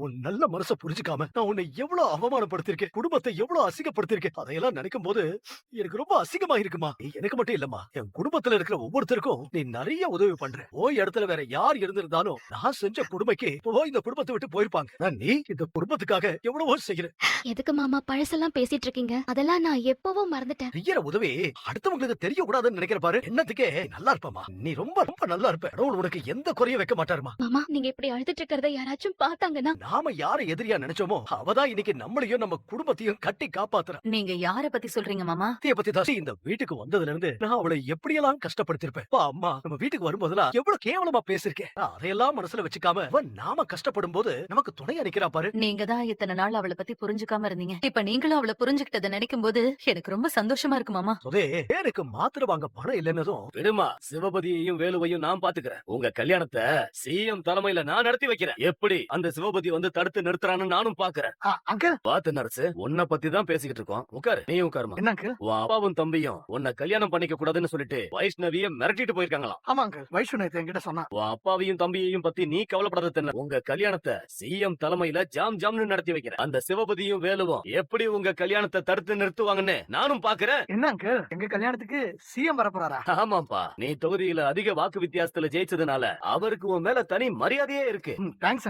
உன் நல்ல மனச புரிஞ்சுக்காம நான் உன்னை எவ்வளவு அவமானப்படுத்திருக்கேன், குடும்பத்தை எவ்வளவு அசிங்கப்படுத்திருக்கேன். அதையெல்லாம் நினைக்கும் போது எனக்கு ரொம்ப அசிங்கமா இருக்குமா. நீ எனக்கு மட்டும் இல்லம்மா, என் குடும்பத்துல இருக்கிற ஒவ்வொருத்தருக்கும் நீ நிறைய உதவி பண்ற. போய் இடத்துல வேற யார் இருந்திருந்தாலும் நான் செஞ்ச கொடுமைக்கு இந்த குடும்பத்தை விட்டு போயிருப்பாங்க. ஆனா நீ இந்த குடும்பத்துக்காக எவ்வளவோ செய்யற. எதுக்கு மாமா பழசெல்லாம் பேசிட்டு இருக்கீங்க? அதெல்லாம் நான் எப்பவோ மறந்துட்டேன். செய்யற உதவி அடுத்தவங்களுக்கு தெரிய கூடாதுன்னு நினைக்கிற பாரு. என்னத்துக்கே நல்லா இருப்பமா, நீ ரொம்ப ரொம்ப நல்லா இருப்ப. கடவுள் உனக்கு எந்த குறைய வைக்க மாட்டாருமா. மாமா, நீங்க இப்படி அழுதுட்டு இருக்கிறத யாராச்சும் பார்த்தாங்கன்னா? நாம யாரை எதிரியா நினைச்சோமோ அவதான் இன்னைக்கு நம்மளையும் நம்ம குடும்பத்தையும் கட்டி காப்பாத்துறா. நீங்க யார பத்தி சொல்றீங்க மாமா? அத்தைய பத்தி தான். இந்த வீட்டுக்கு வந்ததுல இருந்து நான் அவளை எப்படியெல்லாம் கஷ்டப்படுத்திருப்பேன். அப்பா அம்மா நம்ம வீட்டுக்கு வரும்போதெல்லாம் எவ்வளவு கேவலமா பேசிருக்கேன். அதையெல்லாம் மனசுல வச்சுக்காம நாம கஷ்டப்படும் போது நமக்கு துணையா நிக்கிறா பாரு. நீங்க தான் இத்தனை நாள் அவளை பத்தி புரிஞ்சுக்காம இருந்தீங்க. இப்ப நீங்களும் அவளை புரிஞ்சுக்கிட்டத நினைக்கும் போது எனக்கு ரொம்ப சந்தோஷமா இருக்கு மாமா. அதே எனக்கு மாத்திரை வாங்க பணம் இல்லைன்னதும், விடுமா, சிவபதியையும் வேலுவையும் நான் பாத்துக்கிறேன். உங்க கல்யாணத்தை சிஎம் தலைமையில நான் நடத்தி வைக்கிறேன். எப்படி அந்த சிவபதி வந்து தடுத்து நிறுத்துறான்னு நானும் பாக்குறேன். அங்கிள். பாத்து நர்ஸ், உன்னை பத்தி தான் பேசிக்கிட்டு இருக்கோம். உட்காரு, நீ உட்காருமா. என்ன அங்கிள்? உன் அப்பாவும் தம்பியும் உன்னை கல்யாணம் பண்ணிக்க கூடாதுன்னு சொல்லிட்டு வைஷ்ணவிய மிரட்டிட்டு போயிருக்காங்களாம். ஆமா அங்கிள், வைஷ்ணு நேத்து என்கிட்ட சொன்னா. உன் அப்பாவையும் தம்பியையும் பத்தி நீ கவலைப்படாத தெரியல. உங்க கல்யாணத்தை சிஎம் தலைமையில ஜாம் ஜாம்னு நடத்தி வைக்கிறேன். அந்த சிவபதியும் வேலுவும் எப்படி உங்க கல்யாணத்தை தடுத்து நிறுத்துவாங்கன்னு நானும் பாக்குறேன். என்ன அங்கிள், எங்க கல்யாணத்துக்கு சிஎம் வரப்போறாரா? ஆமாப்பா, நீ தொகுதியில அதிக வாக்கு வித்தியாசத்துல ஜெயிச்சதுனால அவருக்கு உன் மேல தனி மரியாதையே இருக்கு. தேங்க்ஸ்.